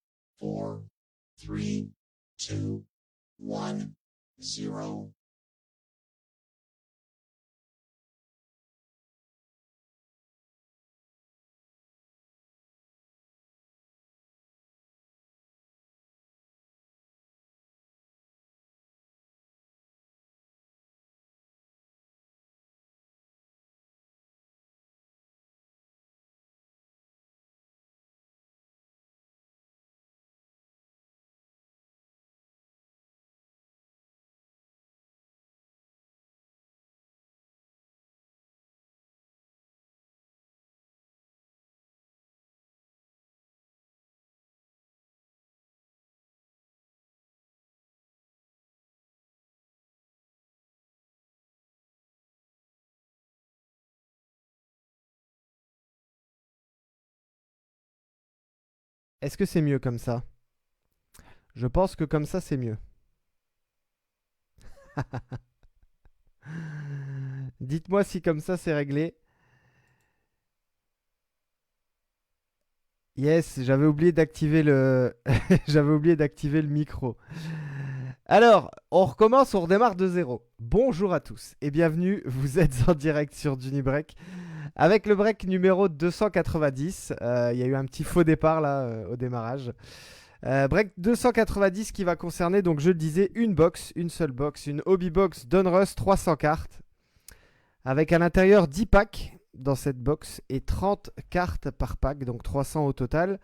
3, 2, 1, 0. Est-ce que c'est mieux comme ça? Je pense que comme ça, c'est mieux. Dites-moi si comme ça, c'est réglé. Yes, j'avais oublié d'activer le... j'avais oublié d'activer le micro. Alors, on recommence, on redémarre de zéro. Bonjour à tous et bienvenue, vous êtes en direct sur Dunibreak avec le break numéro 290. Il y a eu un petit faux départ là au démarrage. Break 290 qui va concerner, donc je le disais, une box, une seule box, une hobby box Donruss 300 cartes avec à l'intérieur 10 packs dans cette box et 30 cartes par pack, donc 300 au total.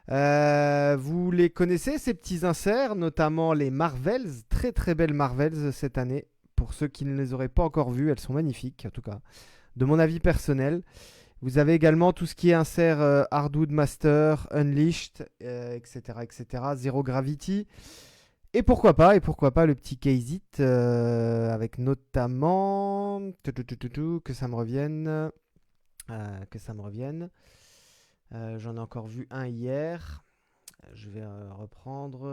Vous les connaissez ces petits inserts, notamment les Marvels, très très belles Marvels cette année. Pour ceux qui ne les auraient pas encore vues, elles sont magnifiques en tout cas, de mon avis personnel. Vous avez également tout ce qui est insert Hardwood Master, Unleashed, etc., etc. Zero Gravity. Et pourquoi pas le petit Case-It avec notamment que ça me revienne. J'en ai encore vu un hier. Je vais reprendre.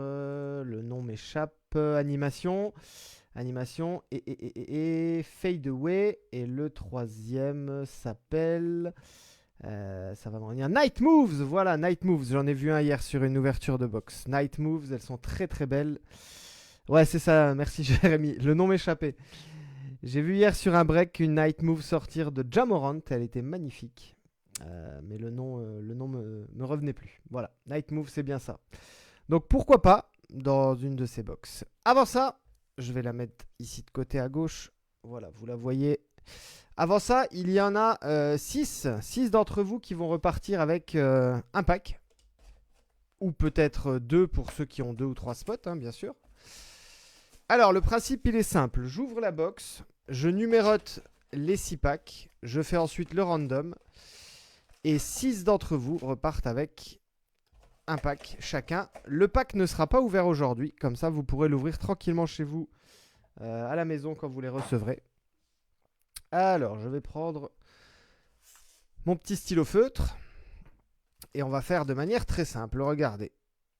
Le nom m'échappe. Animation et Fade Away. Et le troisième s'appelle. Ça va me revenir. Night Moves, voilà, Night Moves. J'en ai vu un hier sur une ouverture de box. Night Moves, elles sont très très belles. Ouais, c'est ça, merci Jérémy. Le nom m'échappait. J'ai vu hier sur un break une Night Move sortir de Jamorant. Elle était magnifique. Mais le nom me revenait plus. Voilà, Night Move, c'est bien ça. Donc pourquoi pas dans une de ces box. Avant ça, je vais la mettre ici de côté à gauche. Voilà, vous la voyez. Avant ça, il y en a 6 d'entre vous qui vont repartir avec un pack. Ou peut-être 2 pour ceux qui ont 2 ou 3 spots, hein, bien sûr. Alors, le principe, il est simple. J'ouvre la box, je numérote les 6 packs, je fais ensuite le random. Et 6 d'entre vous repartent avec un pack chacun. Le pack ne sera pas ouvert aujourd'hui. Comme ça, vous pourrez l'ouvrir tranquillement chez vous à la maison quand vous les recevrez. Alors, je vais prendre mon petit stylo feutre. Et on va faire de manière très simple. Regardez.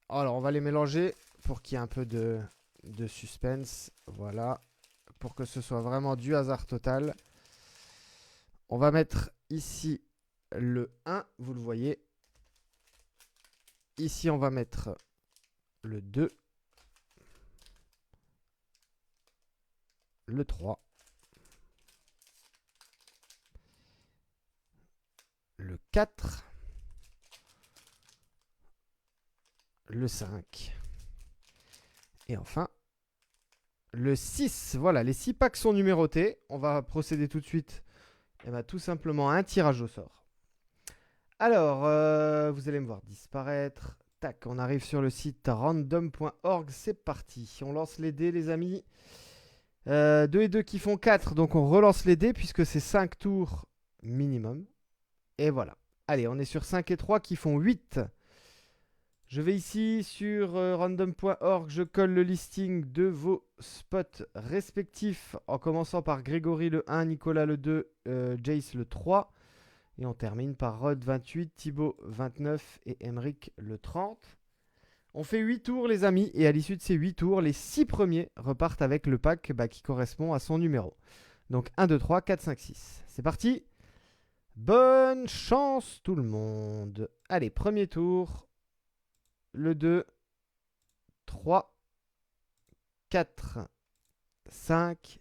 Alors, on va les mélanger pour qu'il y ait un peu de suspense. Voilà. Pour que ce soit vraiment du hasard total. On va mettre ici le 1. Vous le voyez. Ici, on va mettre le 2. Le 3. Le 4. Le 5. Et enfin, le 6. Voilà, les 6 packs sont numérotés. On va procéder tout de suite tout simplement à un tirage au sort. Alors, vous allez me voir disparaître. Tac, on arrive sur le site random.org. C'est parti. On lance les dés, les amis. 2 et 2 qui font 4. Donc, on relance les dés puisque c'est 5 tours minimum. Et voilà. Allez, on est sur 5 et 3 qui font 8. Je vais ici sur random.org, je colle le listing de vos spots respectifs en commençant par Grégory le 1, Nicolas le 2, Jace le 3. Et on termine par Rod 28, Thibaut 29 et Emeric le 30. On fait 8 tours les amis et à l'issue de ces 8 tours, les 6 premiers repartent avec le pack qui correspond à son numéro. Donc 1, 2, 3, 4, 5, 6. C'est parti. Bonne chance tout le monde. Allez, premier tour. Le 2, 3, 4, 5,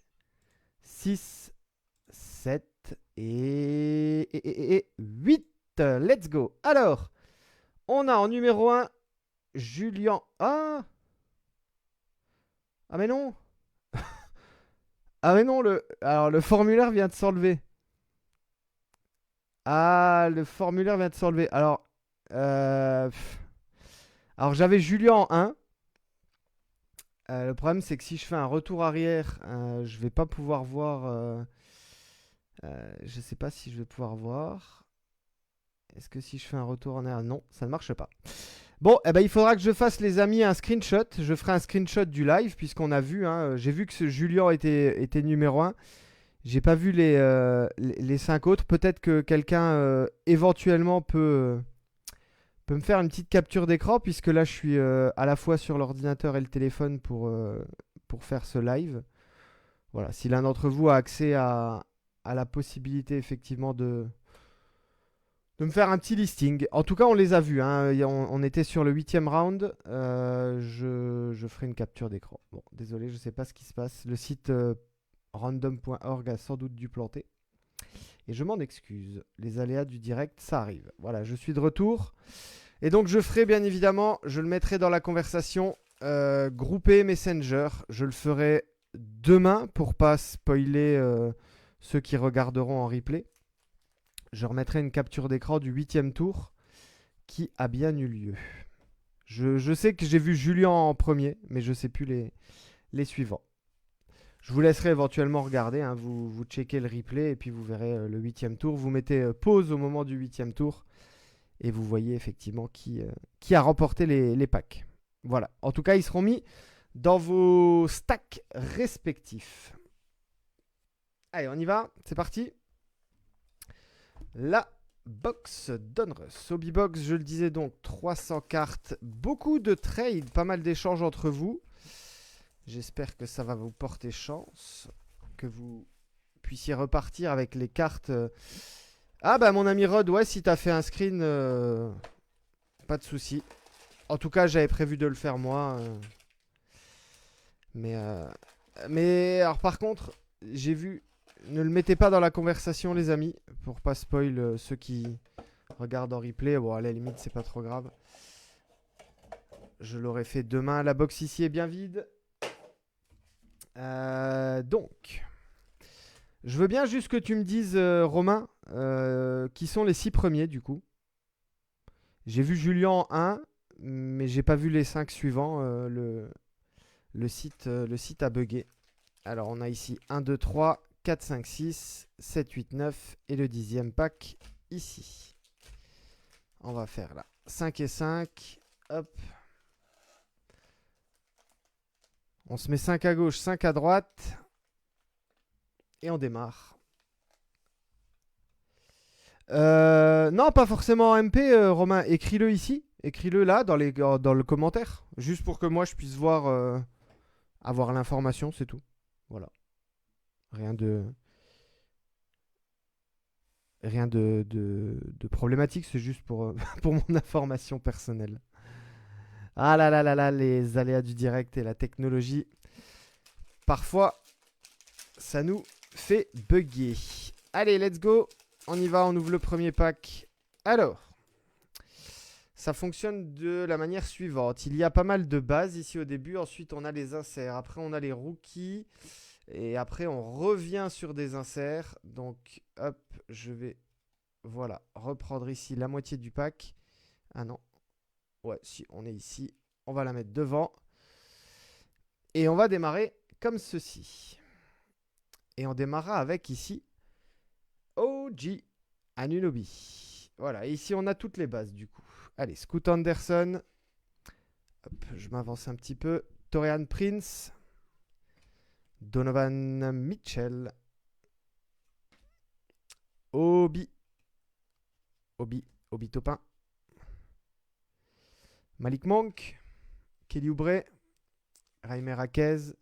6, 7 et 8. Let's go. Alors, on a en numéro 1 Julien. Ah mais non. Ah mais non, alors le formulaire vient de s'enlever. Ah, le formulaire vient de s'enlever. Alors, j'avais Julien en 1. Le problème, c'est que si je fais un retour arrière, je vais pas pouvoir voir. Je sais pas si je vais pouvoir voir. Est-ce que si je fais un retour en arrière? Non, ça ne marche pas. Bon, il faudra que je fasse, les amis, un screenshot. Je ferai un screenshot du live, puisqu'on a vu. J'ai vu que ce Julien était numéro 1. J'ai pas vu les 5 autres. Peut-être que quelqu'un, éventuellement, peut me faire une petite capture d'écran, puisque là, je suis à la fois sur l'ordinateur et le téléphone pour faire ce live. Voilà, si l'un d'entre vous a accès à la possibilité, effectivement, de me faire un petit listing. En tout cas, on les a vus. On était sur le 8e round. Je ferai une capture d'écran. Bon, désolé, je sais pas ce qui se passe. Le site random.org a sans doute dû planter. Et je m'en excuse. Les aléas du direct, ça arrive. Voilà, je suis de retour. Et donc, je ferai bien évidemment, je le mettrai dans la conversation groupé Messenger. Je le ferai demain pour pas spoiler ceux qui regarderont en replay. Je remettrai une capture d'écran du 8e tour qui a bien eu lieu. Je sais que j'ai vu Julien en premier, mais je sais plus les suivants. Je vous laisserai éventuellement regarder, hein, vous checkez le replay et puis vous verrez le 8e tour. Vous mettez pause au moment du 8e tour et vous voyez effectivement qui a remporté les packs. Voilà. En tout cas, ils seront mis dans vos stacks respectifs. Allez, on y va. C'est parti. La box Donruss. Hobby Box, je le disais donc, 300 cartes. Beaucoup de trades, pas mal d'échanges entre vous. J'espère que ça va vous porter chance. Que vous puissiez repartir avec les cartes. Ah bah mon ami Rod, ouais, si t'as fait un screen, pas de souci. En tout cas, j'avais prévu de le faire moi. Mais alors par contre, j'ai vu, ne le mettez pas dans la conversation les amis, pour pas spoil ceux qui regardent en replay. Bon à la limite c'est pas trop grave. Je l'aurais fait demain. La box ici est bien vide. Donc, je veux bien juste que tu me dises, Romain, qui sont les 6 premiers du coup. J'ai vu Julien en 1, mais j'ai pas vu les 5 suivants. Le site a bugué. Alors on a ici 1, 2, 3, 4, 5, 6, 7, 8, 9 et le 10e pack ici. On va faire là 5 et 5. Hop. On se met 5 à gauche, 5 à droite. Et on démarre. Non, pas forcément en MP, Romain. Écris-le ici. Écris-le là, dans le commentaire. Juste pour que moi, je puisse voir, avoir l'information, c'est tout. Voilà. Rien de... Rien de problématique, c'est juste pour, pour mon information personnelle. Ah là là là là, les aléas du direct et la technologie. Parfois, ça nous fait bugger. Allez, let's go. On y va, on ouvre le premier pack. Alors, ça fonctionne de la manière suivante. Il y a pas mal de bases ici au début. Ensuite, on a les inserts. Après, on a les rookies. Et après, on revient sur des inserts. Donc, hop, je vais, voilà, reprendre ici la moitié du pack. Ah non. Ouais, si, on est ici. On va la mettre devant. Et on va démarrer comme ceci. Et on démarrera avec ici OG Anunoby. Voilà, et ici on a toutes les bases du coup. Allez, Scoot Anderson. Hop, je m'avance un petit peu. Torian Prince. Donovan Mitchell. Obi. Obi Topin. Malik Monk. Kelly Oubre. Raimer Akez.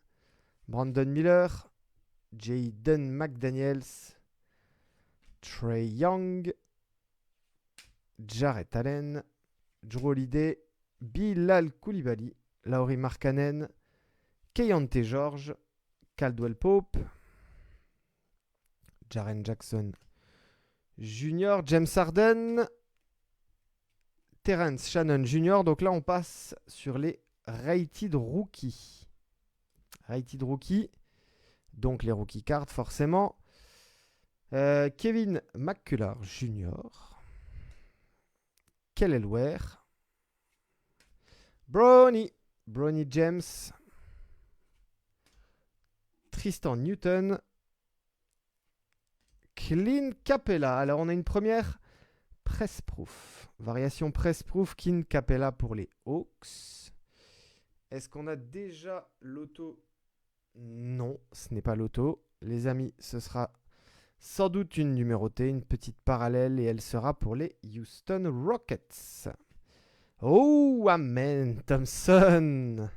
Brandon Miller. Jaden McDaniels. Trey Young. Jarrett Allen. Drew Holiday. Bilal Koulibaly. Lauri Markkanen. Keyonte George. Caldwell Pope. Jaren Jackson Jr. James Harden. Terrence Shannon Jr. Donc là, on passe sur les rated rookies. Rated rookies. Donc les rookie cards, forcément. Kevin McCullar Jr. Kelly Ware. Bronny James. Tristan Newton. Clint Capella. Alors, on a une première Pressproof. Variation Pressproof, Clint Capella pour les Hawks. Est-ce qu'on a déjà l'auto? Non, ce n'est pas l'auto. Les amis, ce sera sans doute une numérotée, une petite parallèle, et elle sera pour les Houston Rockets. Oh, Amen Thompson.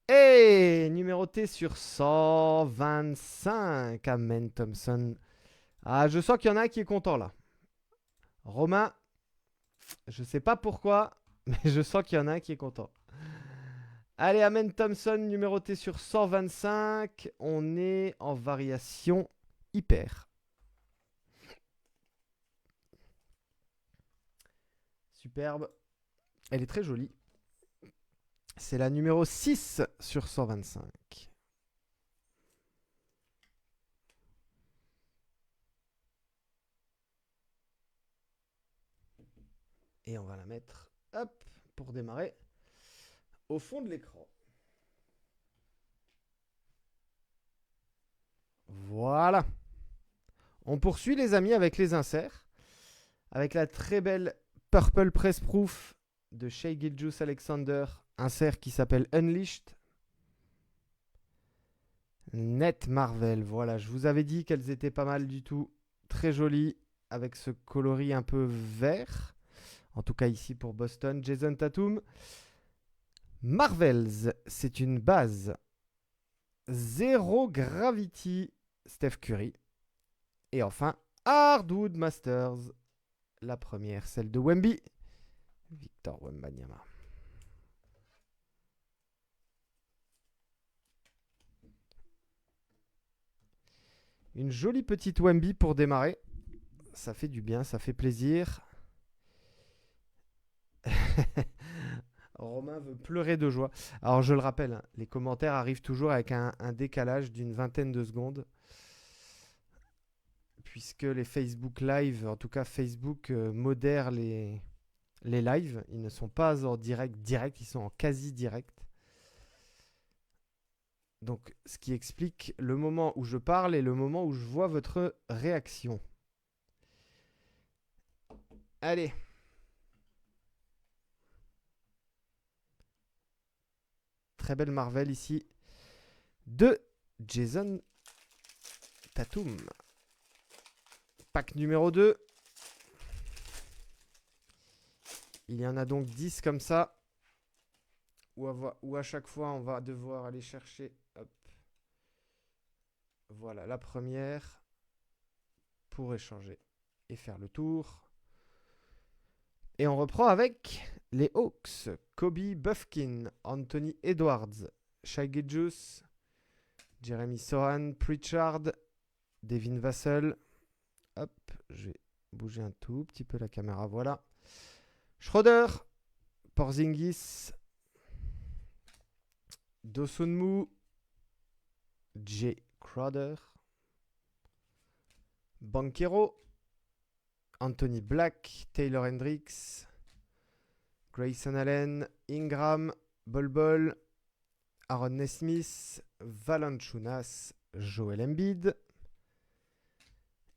Et numéroté sur 125, Amen Thompson. Ah, je sens qu'il y en a un qui est content là. Romain, je sais pas pourquoi, mais je sens qu'il y en a un qui est content. Allez, Amen Thompson, numéroté sur 125. On est en variation hyper. Superbe. Elle est très jolie. C'est la numéro 6 sur 125. Et on va la mettre, hop, pour démarrer, au fond de l'écran. Voilà. On poursuit les amis avec les inserts. Avec la très belle Purple Press Proof de Shai Gilgeous-Alexander. Insert qui s'appelle Unleashed. Net Marvel. Voilà, je vous avais dit qu'elles étaient pas mal du tout. Très jolies. Avec ce coloris un peu vert. En tout cas ici pour Boston. Jason Tatum. Marvels, c'est une base. Zero Gravity, Steph Curry. Et enfin, Hardwood Masters. La première, celle de Wemby. Victor Wembanyama. Une jolie petite Wemby pour démarrer. Ça fait du bien, ça fait plaisir. Romain veut pleurer de joie. Alors je le rappelle, hein, les commentaires arrivent toujours avec un décalage d'une vingtaine de secondes. Puisque les Facebook Live, en tout cas Facebook modère les lives. Ils ne sont pas en direct, ils sont en quasi direct. Donc ce qui explique le moment où je parle et le moment où je vois votre réaction. Allez. Très belle Marvel ici. De Jason Tatum. Pack numéro 2. Il y en a donc 10 comme ça. Où à chaque fois on va devoir aller chercher. Hop. Voilà la première. Pour échanger et faire le tour. Et on reprend avec les Hawks. Kobe Buffkin, Anthony Edwards, Shai Gilgeous, Jeremy Sohan, Pritchard, Devin Vassell. Hop, je vais bouger un tout petit peu la caméra, voilà. Schroeder, Porzingis, Dosunmu, Jay Crowder, Banchero, Anthony Black, Taylor Hendricks, Grayson Allen, Ingram, Bol, Aaron Nesmith, Valanciunas, Joel Embiid.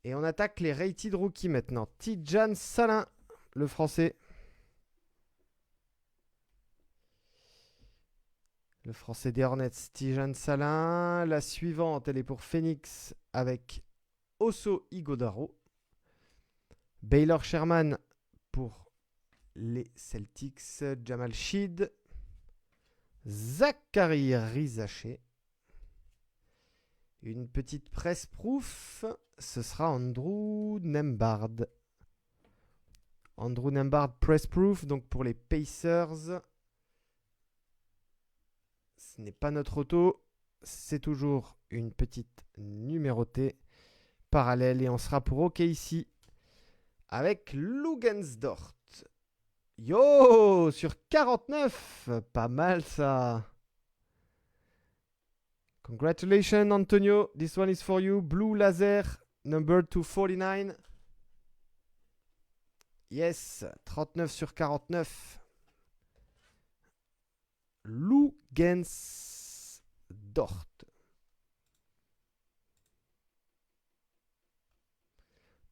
Et on attaque les rated rookies maintenant. Tidjane Salin, le français. Le français des Hornets, Tidjane Salin. La suivante, elle est pour Phoenix avec Oso Ighodaro. Baylor Sherman pour les Celtics, Jamal Sheed. Zachary Rizaché. Une petite presse proof, ce sera Andrew Nembhard. Andrew Nembhard press proof, donc pour les Pacers. Ce n'est pas notre auto, c'est toujours une petite numérotée parallèle et on sera pour OK ici avec Lugensdort. Yo, sur 49, pas mal ça. Congratulations Antonio, this one is for you. Blue Laser, number 249. Yes, 39 sur 49. Lugensdort.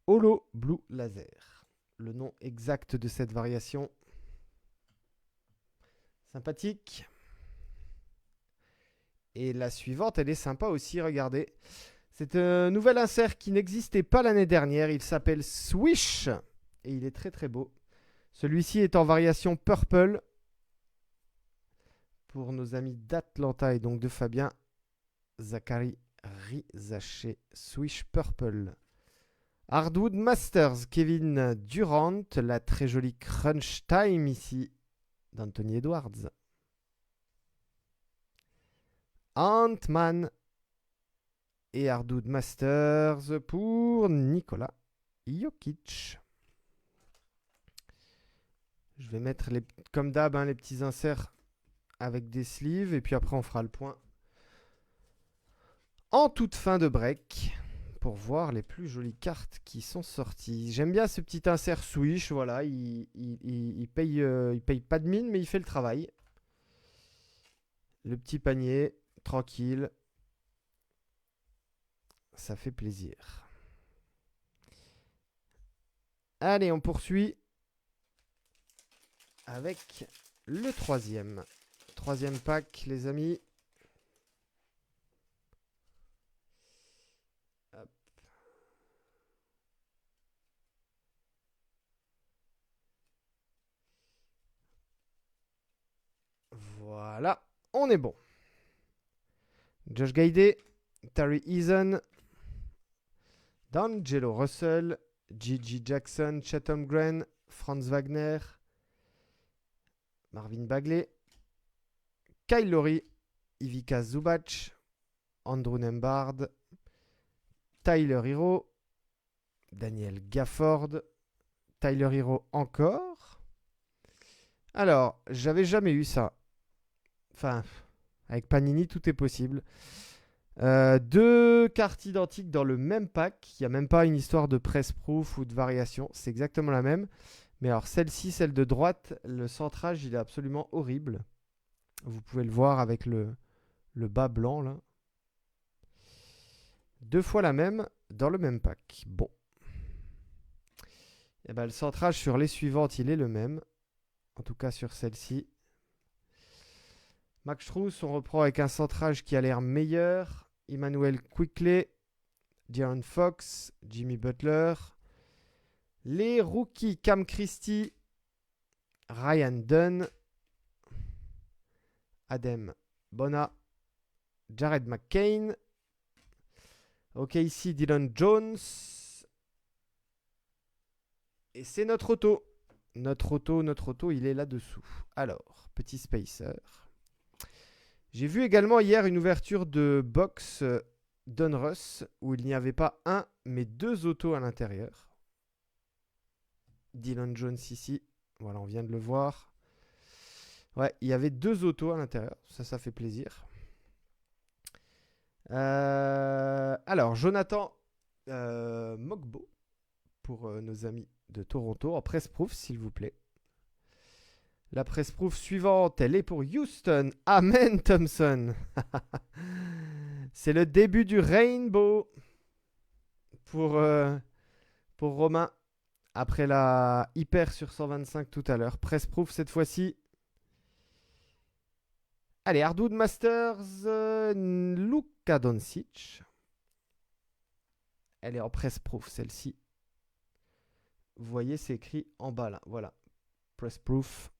Holo Blue Laser. Le nom exact de cette variation. Sympathique. Et la suivante, elle est sympa aussi, regardez. C'est un nouvel insert qui n'existait pas l'année dernière. Il s'appelle Swish. Et il est très très beau. Celui-ci est en variation Purple. Pour nos amis d'Atlanta et donc de Fabien. Zachary Rizaché. Swish Purple. Hardwood Masters. Kevin Durant. La très jolie Crunch Time ici. D'Anthony Edwards. Ant-Man et Hardwood Masters pour Nikola Jokic. Je vais mettre comme d'hab les petits inserts avec des sleeves et puis après on fera le point en toute fin de break pour voir les plus jolies cartes qui sont sorties. J'aime bien ce petit insert Swish, voilà, il paye pas de mine mais il fait le travail. Le petit panier tranquille. Ça fait plaisir. Allez, on poursuit avec le troisième. Troisième pack, les amis. Hop. Voilà, on est bon. Josh Gaidé, Tari Eason, D'Angelo Russell, Gigi Jackson, Chatham Gren, Franz Wagner, Marvin Bagley, Kyle Lowry, Ivica Zubac, Andrew Nembhard, Tyler Hero, Daniel Gafford, Tyler Hero encore. Alors, j'avais jamais eu ça. Enfin, avec Panini, tout est possible. Deux cartes identiques dans le même pack. Il n'y a même pas une histoire de press-proof ou de variation. C'est exactement la même. Mais alors, celle-ci, celle de droite, le centrage, il est absolument horrible. Vous pouvez le voir avec le bas blanc, là. Deux fois la même dans le même pack. Bon. Et ben, le centrage sur les suivantes, il est le même. En tout cas, sur celle-ci. Max Strus, on reprend avec un centrage qui a l'air meilleur. Emmanuel Quickley, De'Aaron Fox, Jimmy Butler. Les rookies Cam Christie, Ryan Dunn, Adem Bona, Jared McCain. Ok, ici Dylan Jones. Et c'est notre auto. Notre auto, il est là-dessous. Alors, petit spacer. J'ai vu également hier une ouverture de box Donruss où il n'y avait pas un, mais deux autos à l'intérieur. Dylan Jones ici. Voilà, on vient de le voir. Ouais, il y avait deux autos à l'intérieur. Ça fait plaisir. Alors, Jonathan Mogbo pour nos amis de Toronto en press-proof, s'il vous plaît. La press-proof suivante, elle est pour Houston. Amen Thompson. C'est le début du Rainbow pour Romain. Après la hyper sur 125 tout à l'heure. Press-proof cette fois-ci. Allez, Hardwood Masters, Luka Doncic. Elle est en press-proof celle-ci. Vous voyez, c'est écrit en bas là. Voilà. Press-proof.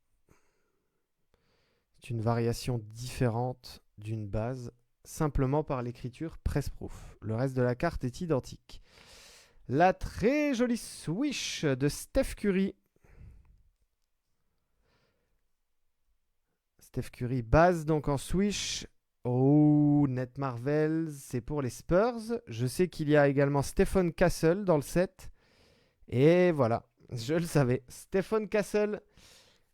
C'est une variation différente d'une base, simplement par l'écriture press-proof. Le reste de la carte est identique. La très jolie swish de Steph Curry. Steph Curry base donc en swish. Oh, Net Marvels, c'est pour les Spurs. Je sais qu'il y a également Stephen Castle dans le set. Et voilà, je le savais. Stephen Castle.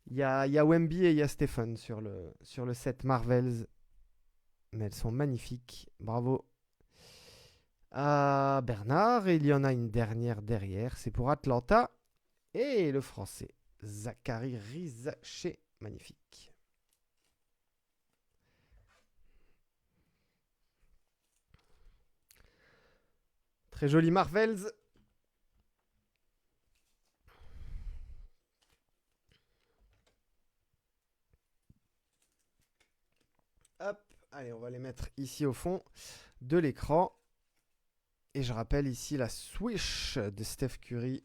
Il y a Wemby et il y a Stephen sur le set Marvels. Mais elles sont magnifiques. Bravo à Bernard. Et il y en a une dernière derrière. C'est pour Atlanta. Et le français, Zachary Rizaché. Magnifique. Très joli Marvels. Hop, allez, on va les mettre ici au fond de l'écran. Et je rappelle ici la swish de Steph Curry.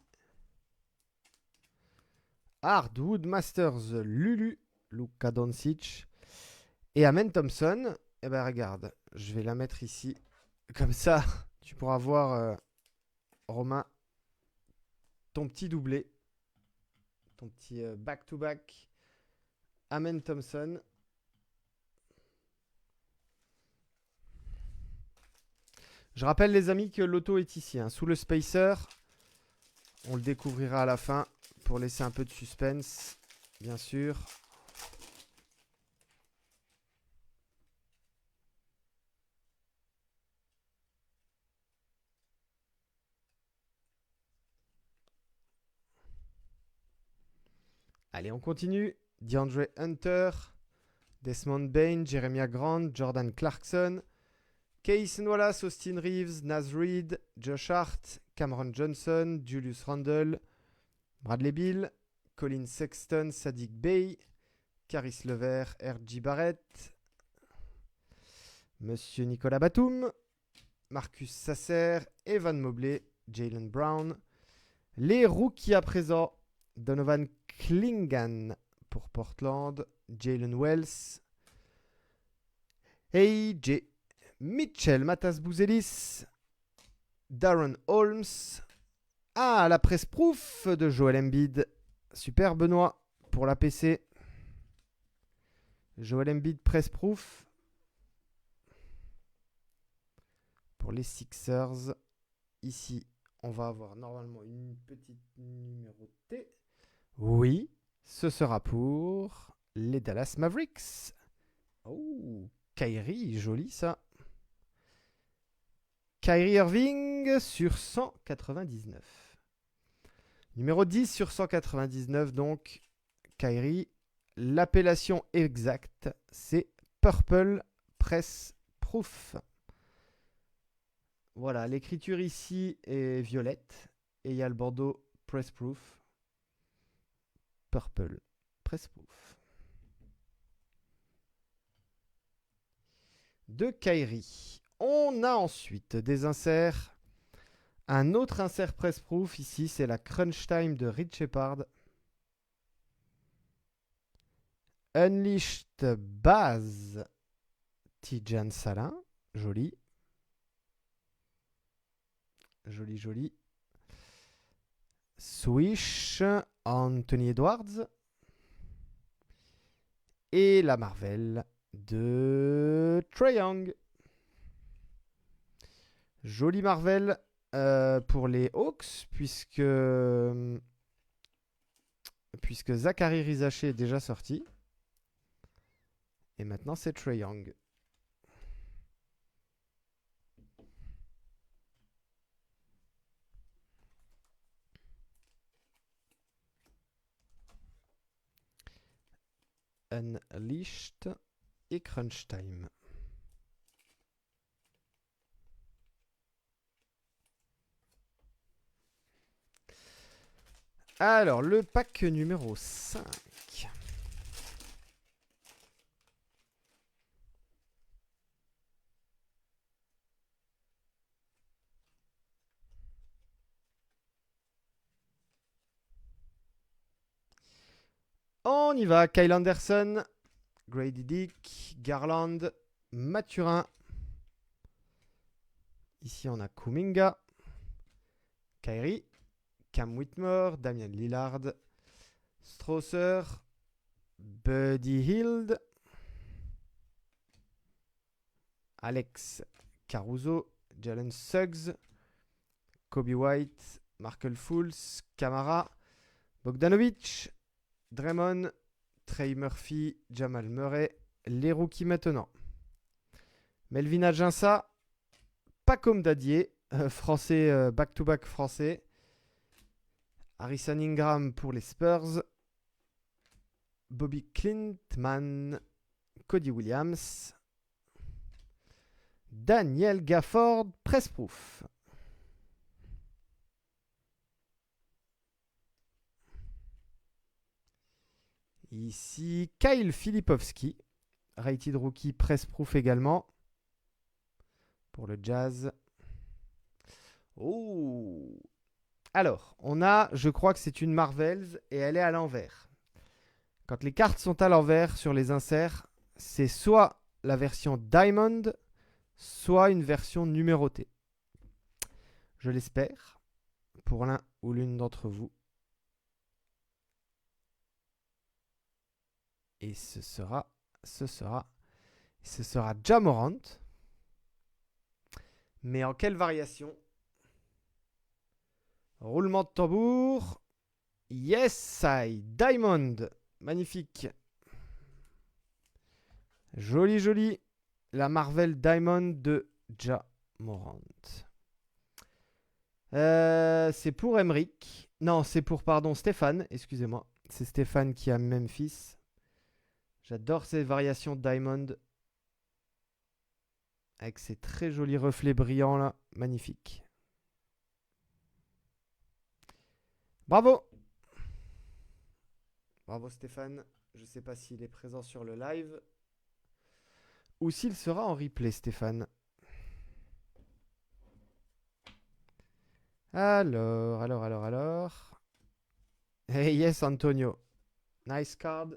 Hardwood Masters Lulu, Luka Doncic. Et Amen Thompson. Eh ben regarde, je vais la mettre ici. Comme ça, tu pourras voir, Romain, ton petit doublé. Ton petit back-to-back. Amen Thompson. Je rappelle les amis que l'auto est ici, hein, sous le spacer. On le découvrira à la fin pour laisser un peu de suspense, bien sûr. Allez, on continue. DeAndre Hunter, Desmond Bain, Jeremiah Grant, Jordan Clarkson, Kaysen Wallace, Austin Reeves, Naz Reid, Josh Hart, Cameron Johnson, Julius Randle, Bradley Beal, Colin Sexton, Sadiq Bey, Caris Levert, R.J. Barrett, Monsieur Nicolas Batum, Marcus Sasser, Evan Mobley, Jaylen Brown. Les rookies à présent, Donovan Clingan pour Portland, Jalen Wells, A.J. Mitchell, Matas Bouzelis, Darren Holmes. Ah, la presse proof de Joel Embiid. Super Benoît pour la PC. Joel Embiid presse proof pour les Sixers. Ici, on va avoir normalement une petite numérotée. Oui, ce sera pour les Dallas Mavericks. Oh, Kyrie, joli ça. Kyrie Irving sur 199. Numéro 10 sur 199, donc Kyrie. L'appellation exacte, c'est Purple Press Proof. Voilà, l'écriture ici est violette. Et il y a le bandeau Press Proof. Purple Press Proof. De Kyrie. On a ensuite des inserts. Un autre insert Press Proof ici, c'est la Crunch Time de Reed Shepard. Unleashed Baz Tidjane Salin. Joli. Joli, joli. Swish Anthony Edwards. Et la Marvel de Trae Young. Joli Marvel pour les Hawks, puisque Zachary Rizaché est déjà sorti. Et maintenant, c'est Trae Young. Unleashed et Crunch Time. Alors, le pack numéro 5. On y va. Kyle Anderson, Grady Dick, Garland, Mathurin. Ici, on a Kuminga, Kyrie, Cam Whitmore, Damian Lillard, Strawther, Buddy Hield, Alex Caruso, Jalen Suggs, Kobe White, Markel Fultz, Camara, Bogdanovic, Draymond, Trey Murphy, Jamal Murray. Les rookies maintenant. Melvin Adjinsa, Pacom Dadier, français, back-to-back français. Harrison Ingram pour les Spurs. Bobby Clintman, Cody Williams. Daniel Gafford, Press Proof. Ici, Kyle Filipowski, rated rookie Press Proof également. Pour le Jazz. Oh! Alors, on a, je crois que c'est une Marvels et elle est à l'envers. Quand les cartes sont à l'envers sur les inserts, c'est soit la version Diamond, soit une version numérotée. Je l'espère, pour l'un ou l'une d'entre vous. Et ce sera Ja Morant. Mais en quelle variation? Roulement de tambour. Yes, I Diamond. Magnifique. Joli, joli. La Marvel Diamond de Ja Morant. C'est pour Emric. Non, c'est pour, pardon, Stéphane. Excusez-moi. C'est Stéphane qui a Memphis. J'adore ces variations Diamond. Avec ses très jolis reflets brillants là. Magnifique. Bravo! Bravo Stéphane. Je ne sais pas s'il est présent sur le live ou s'il sera en replay, Stéphane. Alors. Hey, yes, Antonio. Nice card.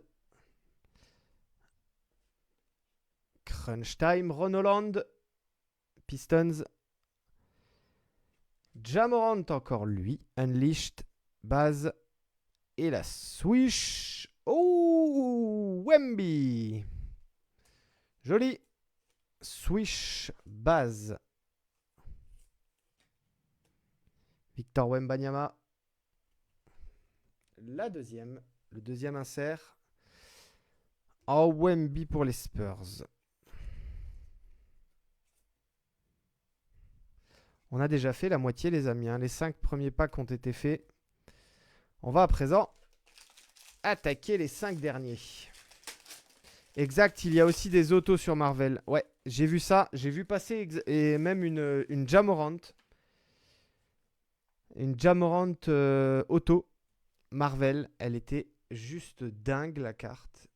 Crunch time, Ron Holland. Pistons. Ja Morant encore lui. Unleashed. Base. Et la swish. Oh, Wemby. Joli. Swish. Base. Victor Wembanyama. Le deuxième insert. Oh, Wemby pour les Spurs. On a déjà fait la moitié, les amis. Les 5 premiers packs ont été faits. On va à présent attaquer les 5 derniers. Exact, il y a aussi des autos sur Marvel. Ouais, j'ai vu ça. J'ai vu passer et même une Ja Morant. Une Ja Morant auto. Marvel, elle était juste dingue la carte.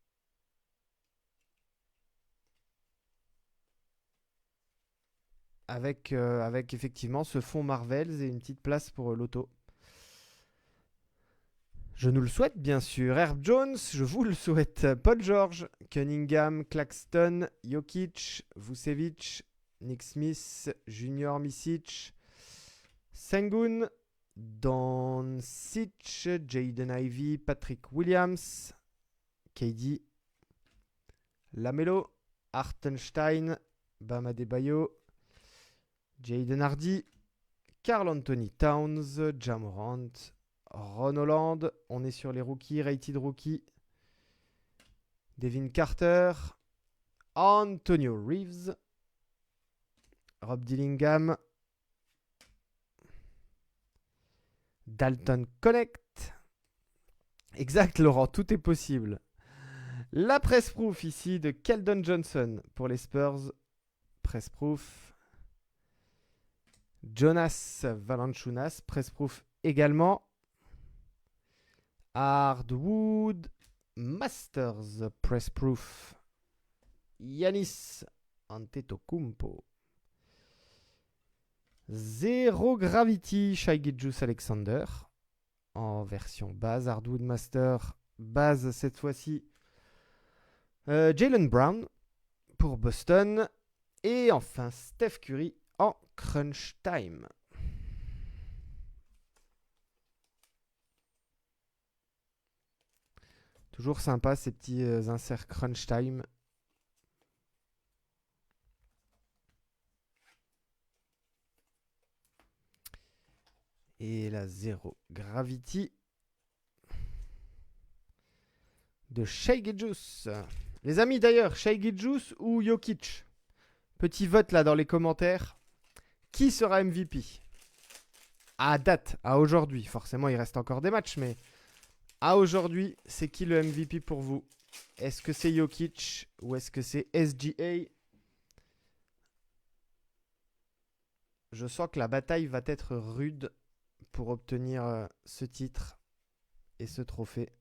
Avec effectivement ce fond Marvels et une petite place pour l'auto. Je nous le souhaite bien sûr. Herb Jones, je vous le souhaite. Paul George, Cunningham, Claxton, Jokic, Vucevic, Nick Smith, Junior Misic, Sengun, Doncic, Jaden Ivey, Patrick Williams, KD, Lamelo, Hartenstein, Bam Adebayo, Jaden Hardy, Karl Anthony Towns, Ja Morant, Ron Holland. On est sur les rookies, rated rookies. Devin Carter, Antonio Reeves, Rob Dillingham, Dalton Connect. Exact, Laurent, tout est possible. La press proof ici de Keldon Johnson pour les Spurs. Press proof. Jonas Valanciunas, press proof également. Hardwood Masters, press proof. Yanis Antetokounmpo. Zero Gravity, Shai Gilgeous-Alexander. En version base, Hardwood Master, base cette fois-ci. Jaylen Brown pour Boston. Et enfin, Steph Curry en Crunch Time. Toujours sympa ces petits inserts Crunch Time. Et la Zero Gravity de Shai Gilgeous. Les amis d'ailleurs, Shai Gilgeous ou Jokic? Petit vote là dans les commentaires. Qui sera MVP? À date, à aujourd'hui. Forcément, il reste encore des matchs, mais à aujourd'hui, c'est qui le MVP pour vous? Est-ce que c'est Jokic ou est-ce que c'est SGA? Je sens que la bataille va être rude pour obtenir ce titre et ce trophée.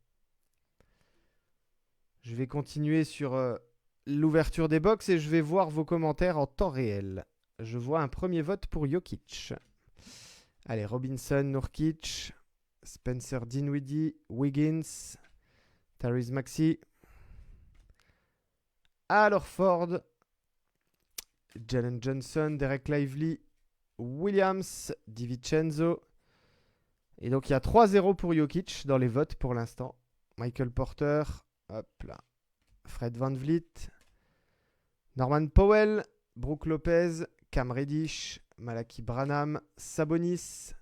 Je vais continuer sur l'ouverture des box et je vais voir vos commentaires en temps réel. Je vois un premier vote pour Jokic. Allez, Robinson, Nurkic, Spencer Dinwiddie, Wiggins, Tyrese Maxey. Alors Ford, Jalen Johnson, Derek Lively, Williams, DiVincenzo. Et donc il y a 3-0 pour Jokic dans les votes pour l'instant. Michael Porter, hop là. Fred VanVleet, Norman Powell, Brook Lopez, Cam Reddish, Malaki Branham, Sabonis,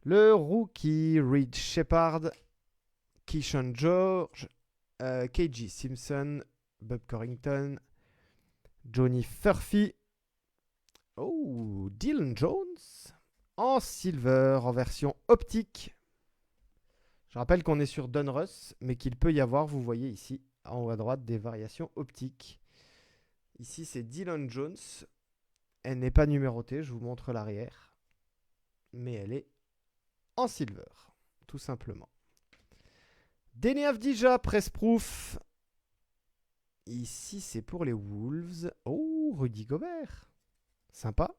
le rookie Reed Shepard, Keyshawn George, KG Simpson, Bob Corrington, Johnny Furphy, Dylan Jones en silver en version optique. Je rappelle qu'on est sur Donruss, mais qu'il peut y avoir, vous voyez ici, en haut à droite, des variations optiques. Ici, c'est Dylan Jones Elle n'est pas numérotée, je vous montre l'arrière. Mais elle est en silver, tout simplement. Deni Avdija, press proof. Ici, c'est pour les Wolves. Oh, Rudy Gobert. Sympa.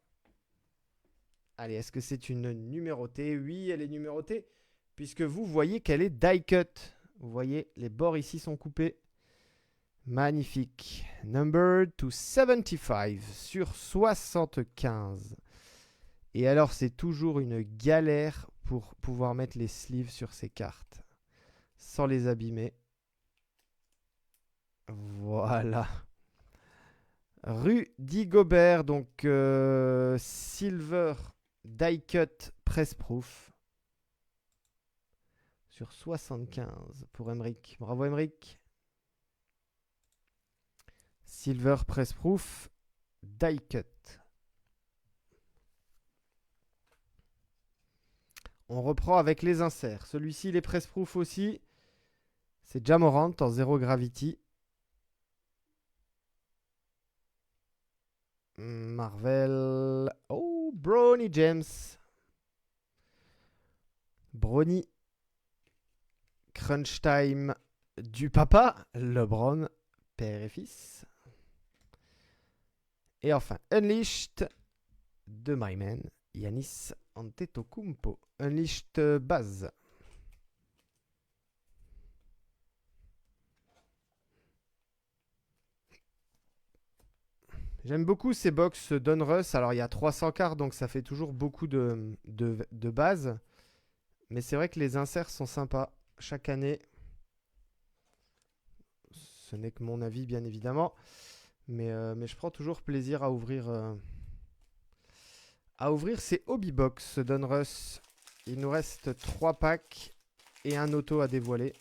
Allez, est-ce que c'est une numérotée? Oui, elle est numérotée, puisque vous voyez qu'elle est die cut. Vous voyez, les bords ici sont coupés. Magnifique. Number to 75 sur 75. Et alors, c'est toujours une galère pour pouvoir mettre les sleeves sur ces cartes, sans les abîmer. Voilà. Rudy Gobert, donc silver die cut press proof sur 75 pour Emric. Bravo Emric. Silver press proof die cut. On reprend avec les inserts. Celui-ci, il est press proof aussi. C'est Ja Morant en 0 gravity. Marvel. Oh, Bronny James. Bronny. Crunch time du papa. LeBron, père et fils. Et enfin, Unleashed de my man, Giannis Antetokounmpo. Unleashed base. J'aime beaucoup ces box Donruss. Alors, il y a 300 cartes, donc ça fait toujours beaucoup de bases. Mais c'est vrai que les inserts sont sympas chaque année. Ce n'est que mon avis, bien évidemment. Mais je prends toujours plaisir à ouvrir ces hobby box Donruss. Il nous reste 3 packs et un auto à dévoiler.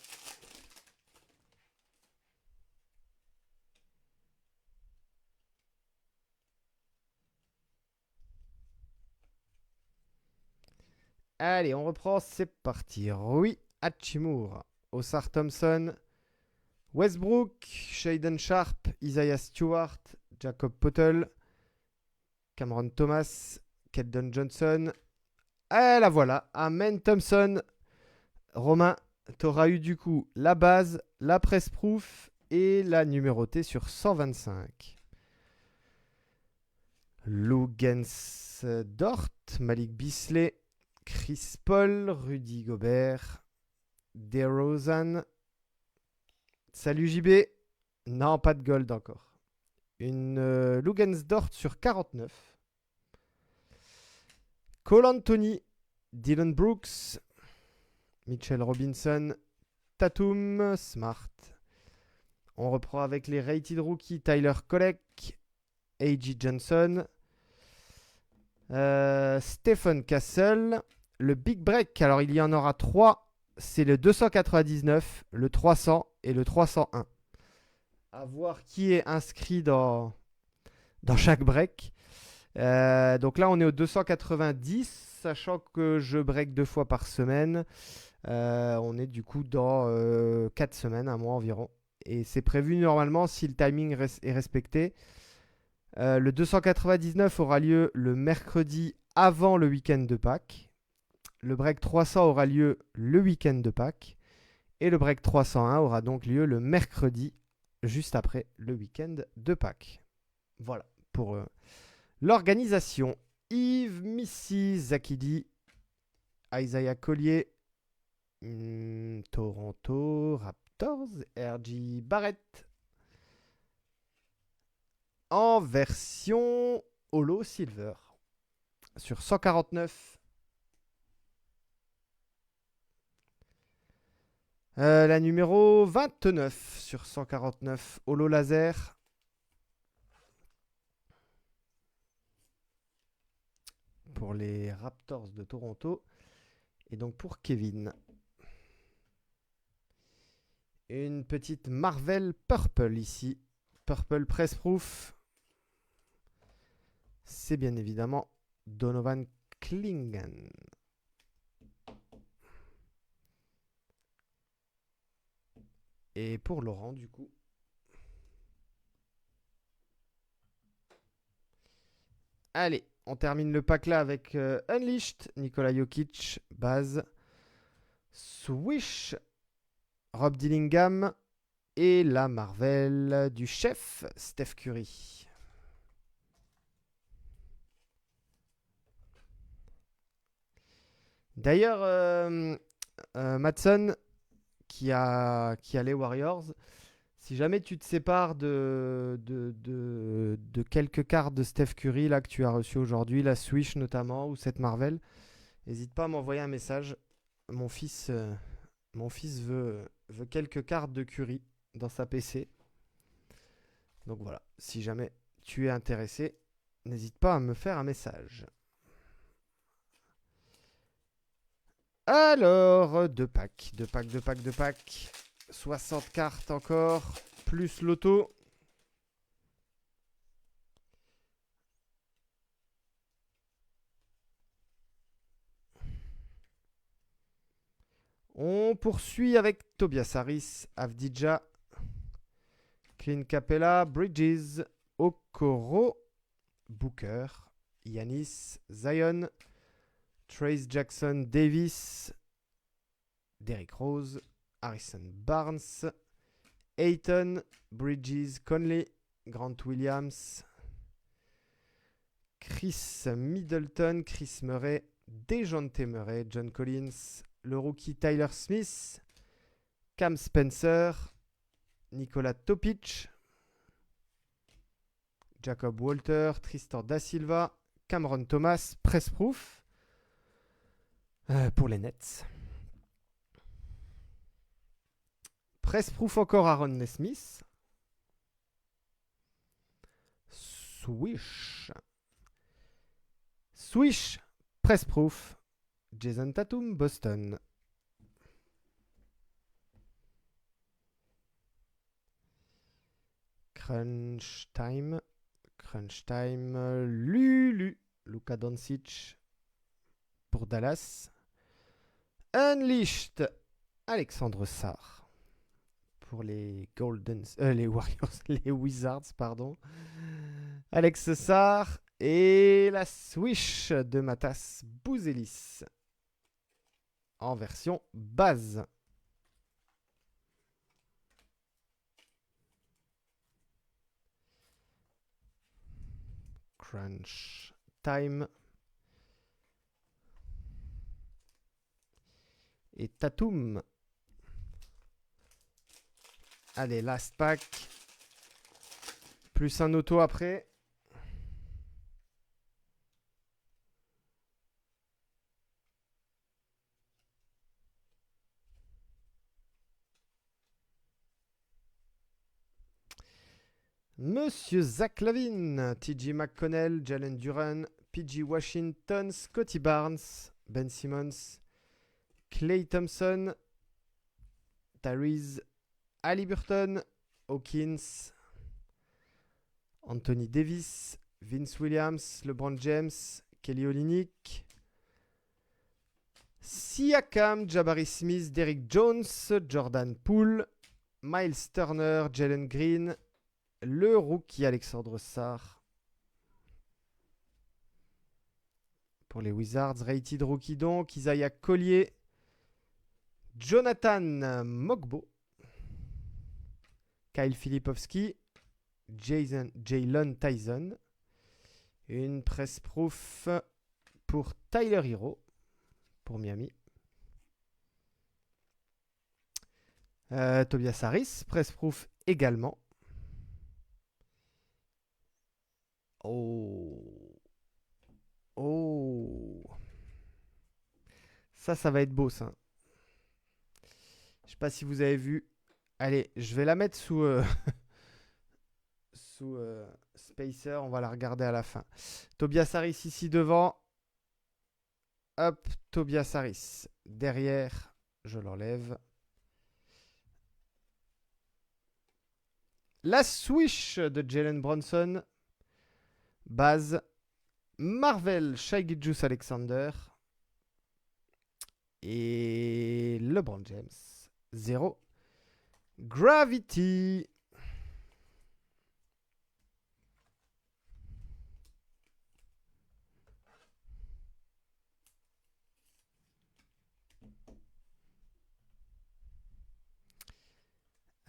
Allez, on reprend, c'est parti. Rui Hachimura, Osar Thompson, Westbrook, Shaden Sharp, Isaiah Stewart, Jacob Poeltl, Cameron Thomas, Keldon Johnson. Et la voilà, Amen Thompson. Romain, t'auras eu du coup la base, la press proof et la numérotée sur 125. Lugens Dort, Malik Beasley, Chris Paul, Rudy Gobert, DeRozan. Salut JB. Non, pas de gold encore. Une Lugensdort sur 49. Cole Anthony, Dylan Brooks, Mitchell Robinson, Tatum, Smart. On reprend avec les rated rookies Tyler Kolek, A.J. Johnson, Stephen Castle. Le Big Break, alors il y en aura 3. C'est le 299, le 300 et le 301. À voir qui est inscrit dans chaque break. Donc là, on est au 290, sachant que je break 2 fois par semaine. On est du coup dans 4 semaines, un mois environ. Et c'est prévu normalement, si le timing est respecté. Le 299 aura lieu le mercredi avant le week-end de Pâques. Le break 300 aura lieu le week-end de Pâques. Et le break 301 aura donc lieu le mercredi, juste après le week-end de Pâques. Voilà pour l'organisation. Yves Missy, Zakidi, Isaiah Collier, Toronto Raptors, RJ Barrett. En version Holo Silver. Sur 149. La numéro 29 sur 149. Holo Laser. Pour les Raptors de Toronto. Et donc pour Kevin. Une petite Marvel Purple ici. Purple Press Proof. C'est bien évidemment Donovan Clingan. Et pour Laurent, du coup, Allez, on termine le pack là avec Unleashed, Nikola Jokic, base. Swish, Rob Dillingham. Et la Marvel du chef, Steph Curry. D'ailleurs, Matson, qui a les Warriors, si jamais tu te sépares de quelques cartes de Steph Curry là, que tu as reçues aujourd'hui, la Swish notamment, ou cette Marvel, n'hésite pas à m'envoyer un message. Mon fils veut quelques cartes de Curry dans sa PC. Donc voilà, si jamais tu es intéressé, n'hésite pas à me faire un message. Alors, deux packs. 60 cartes encore, plus l'auto. On poursuit avec Tobias Harris, Avdija, Clint Capella, Bridges, Okoro, Booker, Yanis, Zion, Trace Jackson Davis, Derrick Rose, Harrison Barnes, Ayton, Bridges, Conley, Grant Williams, Chris Middleton, Chris Murray, DeJounte Murray, John Collins, le rookie Tyler Smith, Cam Spencer, Nikola Topic, Jacob Walter, Tristan Da Silva, Cameron Thomas, Pressproof pour les Nets. Pressproof encore Aaron Nesmith. Swish, Pressproof, Jason Tatum, Boston. Crunch time, Lulu, Luka Doncic pour Dallas. Unleashed, Alexandre Sarr pour les les Warriors, les Wizards, pardon. Alex Sarr et la Swish de Matas Bouzelis en version base. Crunch time. Et Tatum. Allez, last pack. Plus un auto après. Monsieur Zach Lavine, TJ McConnell, Jalen Duran, PG Washington, Scotty Barnes, Ben Simmons, Klay Thompson, Tyrese Haliburton, Hawkins, Anthony Davis, Vince Williams, LeBron James, Kelly Olynyk, Siakam, Jabari Smith, Derrick Jones, Jordan Poole, Miles Turner, Jalen Green, le rookie Alexandre Sarr. Pour les Wizards, rated rookie donc, Isaiah Collier, Jonathan Mogbo, Kyle Filipowski, Jalen Tyson, une press proof pour Tyler Hero, pour Miami. Tobias Harris, press proof également. Oh. Ça va être beau, ça. Je sais pas si vous avez vu. Allez, je vais la mettre sous sous Spacer. On va la regarder à la fin. Tobias Harris ici devant. Hop, Tobias Harris. Derrière, je l'enlève. La Swish de Jalen Brunson. Base. Marvel, Shai Gilgeous-Alexander. Et LeBron James. 0. Gravity.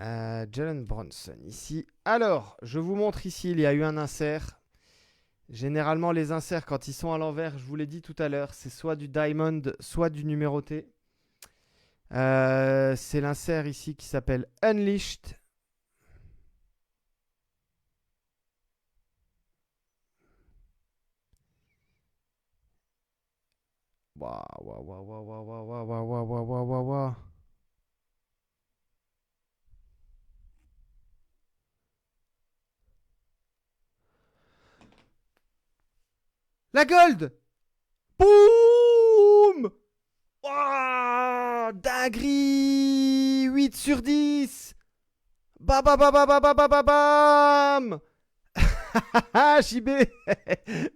Jalen Brunson ici. Alors, je vous montre ici, il y a eu un insert. Généralement, les inserts, quand ils sont à l'envers, je vous l'ai dit tout à l'heure, c'est soit du diamond, soit du numéroté. C'est l'insert ici qui s'appelle Unleashed. Waouh, waouh, waouh, waouh, waouh, waouh, waouh, waouh, waouh, waouh, waouh, waouh. La gold! Boum! Waouh! Dinguerie! 8 sur 10! Bam, bam, bam, bam, bam, bam, bam, bam! Ah, JB!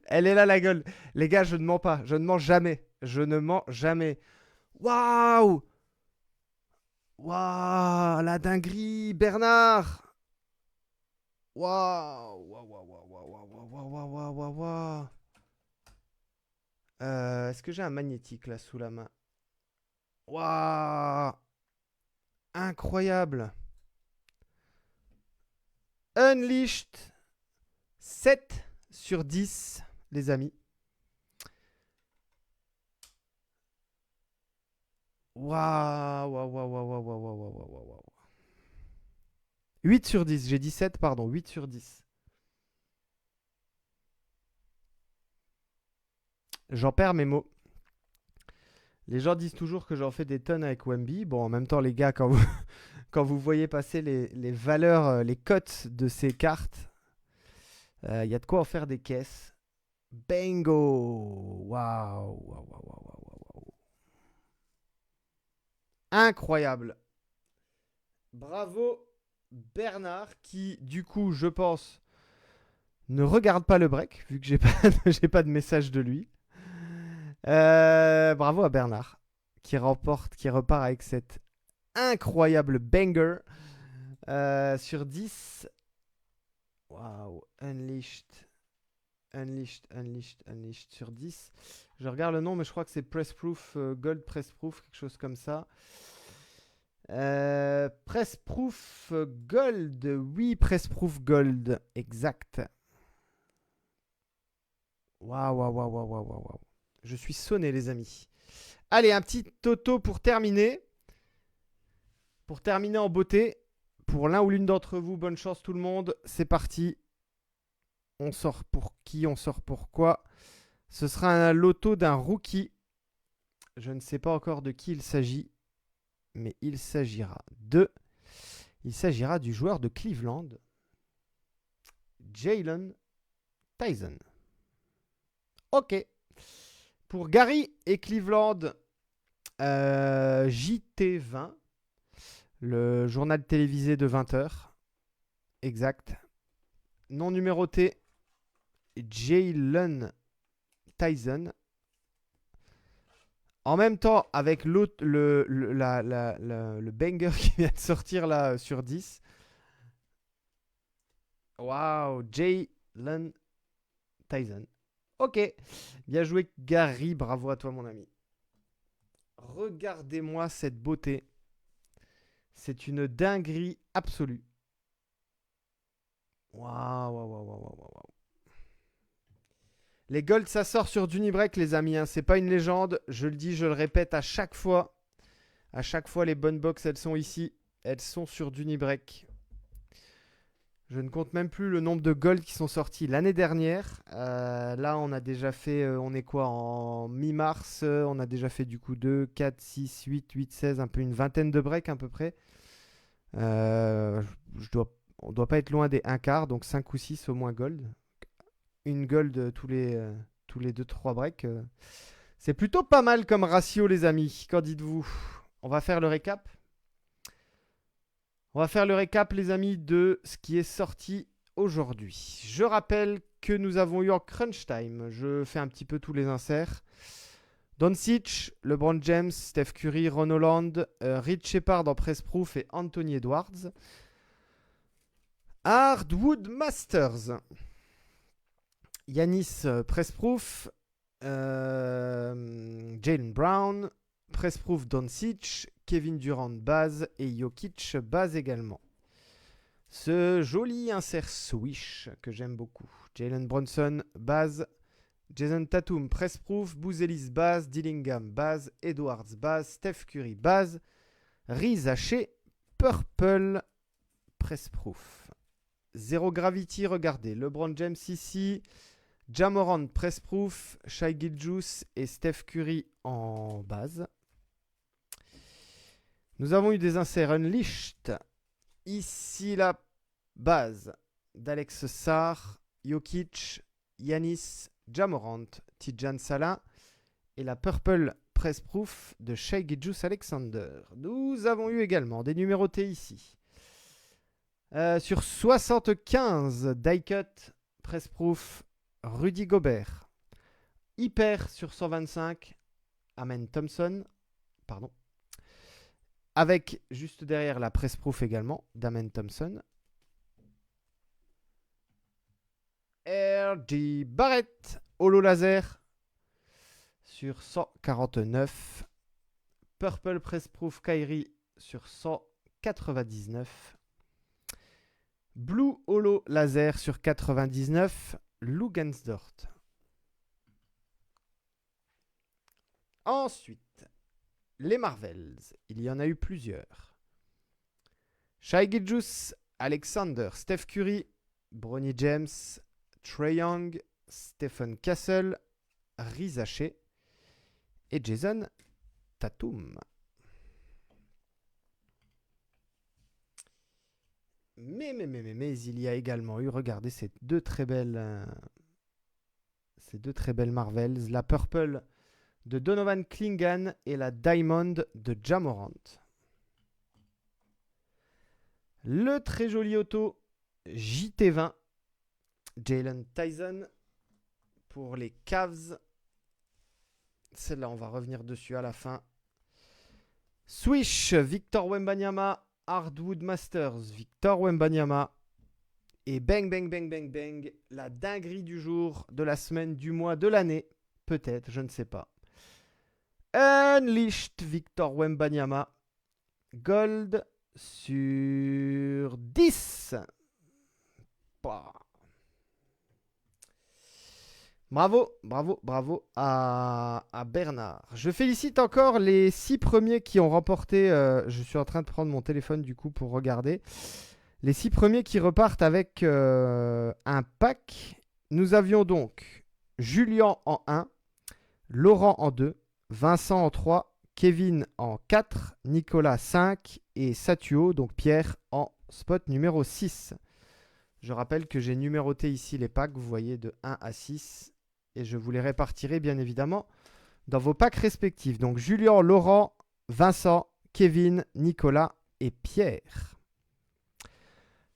Elle est là, la gueule. Les gars, je ne mens pas. Je ne mens jamais. Je ne mens jamais. Waouh! Waouh! La dinguerie! Bernard! Waouh! Waouh, waouh, waouh, waouh, waouh, waouh, waouh, waouh, waouh, waouh. Est-ce que j'ai un magnétique là sous la main? Waouh! Incroyable! Unleashed 7 sur 10, les amis. Waouh, waouh, waouh, waouh, waouh, waouh, waouh, waouh, waouh, waouh. 8 sur 10, j'ai dit 7, pardon, 8 sur 10. J'en perds mes mots. Les gens disent toujours que j'en fais des tonnes avec Wemby. Bon, en même temps, les gars, quand vous, quand vous voyez passer les valeurs, les cotes de ces cartes, il y a de quoi en faire des caisses. Bingo! Waouh! Waouh, waouh, waouh, waouh, waouh. Incroyable! Bravo Bernard qui, du coup, je pense, ne regarde pas le break, vu que j'ai pas, j'ai pas de message de lui. Bravo à Bernard qui remporte, qui repart avec cette incroyable banger sur 10. Waouh, Unleashed. Unleashed, Unleashed, Unleashed sur 10. Je regarde le nom, mais je crois que c'est Pressproof, Gold Pressproof, quelque chose comme ça. Pressproof Gold, oui, Pressproof Gold, exact. Waouh, waouh, waouh, waouh, waouh, waouh. Je suis sonné, les amis. Allez, un petit toto pour terminer. Pour terminer en beauté. Pour l'un ou l'une d'entre vous, bonne chance tout le monde. C'est parti. On sort pour qui? On sort pour quoi? Ce sera un loto d'un rookie. Je ne sais pas encore de qui il s'agit. Mais il s'agira du joueur de Cleveland, Jalen Tyson. Ok. Pour Gary et Cleveland, JT20, le journal télévisé de 20h. Exact. Non numéroté, Jalen Tyson. En même temps, avec l'autre, le banger qui vient de sortir là sur 10. Waouh, Jalen Tyson. Ok, bien joué Gary, bravo à toi mon ami. Regardez-moi cette beauté. C'est une dinguerie absolue. Waouh, waouh, waouh, waouh, waouh. Les golds, ça sort sur Dunibreak, les amis. Hein. C'est pas une légende. Je le dis, je le répète à chaque fois. À chaque fois, les bonnes box, elles sont ici. Elles sont sur Dunibreak. Je ne compte même plus le nombre de golds qui sont sortis l'année dernière. Là, on a déjà fait, on est quoi, en mi-mars. On a déjà fait du coup 2, 4, 6, 8, 8, 16, un peu une vingtaine de breaks à peu près. On doit pas être loin des 1 quart, donc 5 ou 6 au moins gold. Une gold tous les 2-3 breaks. C'est plutôt pas mal comme ratio, les amis. Qu'en dites-vous? On va faire le récap. On va faire le récap, les amis, de ce qui est sorti aujourd'hui. Je rappelle que nous avons eu en crunch time, je fais un petit peu tous les inserts, Doncic, LeBron James, Steph Curry, Ron Holland, Rich Shepard en press-proof et Anthony Edwards. Hardwood Masters. Yanis press-proof. Jaylen Brown. Press-proof Doncic. Kevin Durant base et Jokic base également. Ce joli insert swish que j'aime beaucoup. Jalen Brunson, base. Jason Tatum, press-proof. Bouzelis, base. Dillingham, base. Edwards, base. Steph Curry, base. Riz Haché, purple, press-proof. Zero Gravity, regardez. LeBron James ici. Ja Morant, press-proof. Shai Gilgeous et Steph Curry en base. Nous avons eu des inserts Unleashed. Ici, la base d'Alex Sarr, Jokic, Yanis, Ja Morant, Tidjane Salah et la purple press-proof de Shai Gilgeous-Alexander. Nous avons eu également des numérotés ici. Sur 75, die-cut, press-proof, Rudy Gobert. Hyper sur 125, Amen Thompson. Pardon. Avec juste derrière la press-proof également d'Amen Thompson. R.J. Barrett, holo laser sur 149. Purple press-proof Kyrie sur 199. Blue holo laser sur 99. Lugansdort. Ensuite, les Marvels. Il y en a eu plusieurs. Shai Gilgeous-Alexander, Steph Curry, Bronny James, Trae Young, Stephen Castle, Riz Haché et Jason Tatum. Mais il y a également eu, regardez ces deux très belles Marvels, la Purple de Donovan Clingan et la Diamond de Ja Morant. Le très joli auto JT20 Jalen Tyson pour les Cavs. Celle-là, on va revenir dessus à la fin. Swish, Victor Wembanyama, Hardwood Masters, Victor Wembanyama. Et bang, bang, bang, bang, bang, la dinguerie du jour, de la semaine, du mois, de l'année. Peut-être, je ne sais pas. Unleashed, Victor Wembanyama. Gold sur 10. Bah. Bravo à Bernard. Je félicite encore les 6 premiers qui ont remporté. Je suis en train de prendre mon téléphone du coup pour regarder. Les 6 premiers qui repartent avec un pack. Nous avions donc Julien en 1, Laurent en 2, Vincent en 3, Kevin en 4, Nicolas 5 et Satuo, donc Pierre, en spot numéro 6. Je rappelle que j'ai numéroté ici les packs, vous voyez, de 1 à 6. Et je vous les répartirai bien évidemment dans vos packs respectifs. Donc Julien, Laurent, Vincent, Kevin, Nicolas et Pierre.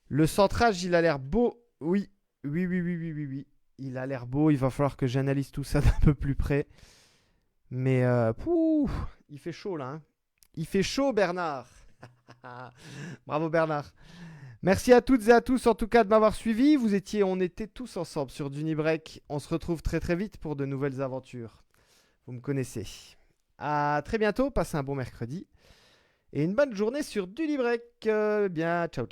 Le centrage, il a l'air beau. Oui. Il a l'air beau. Il va falloir que j'analyse tout ça d'un peu plus près. Mais il fait chaud là. Hein. Il fait chaud, Bernard. Bravo, Bernard. Merci à toutes et à tous en tout cas de m'avoir suivi. On était tous ensemble sur Dunibreak. On se retrouve très très vite pour de nouvelles aventures. Vous me connaissez. À très bientôt. Passez un bon mercredi. Et une bonne journée sur Dunibreak. Bien, ciao.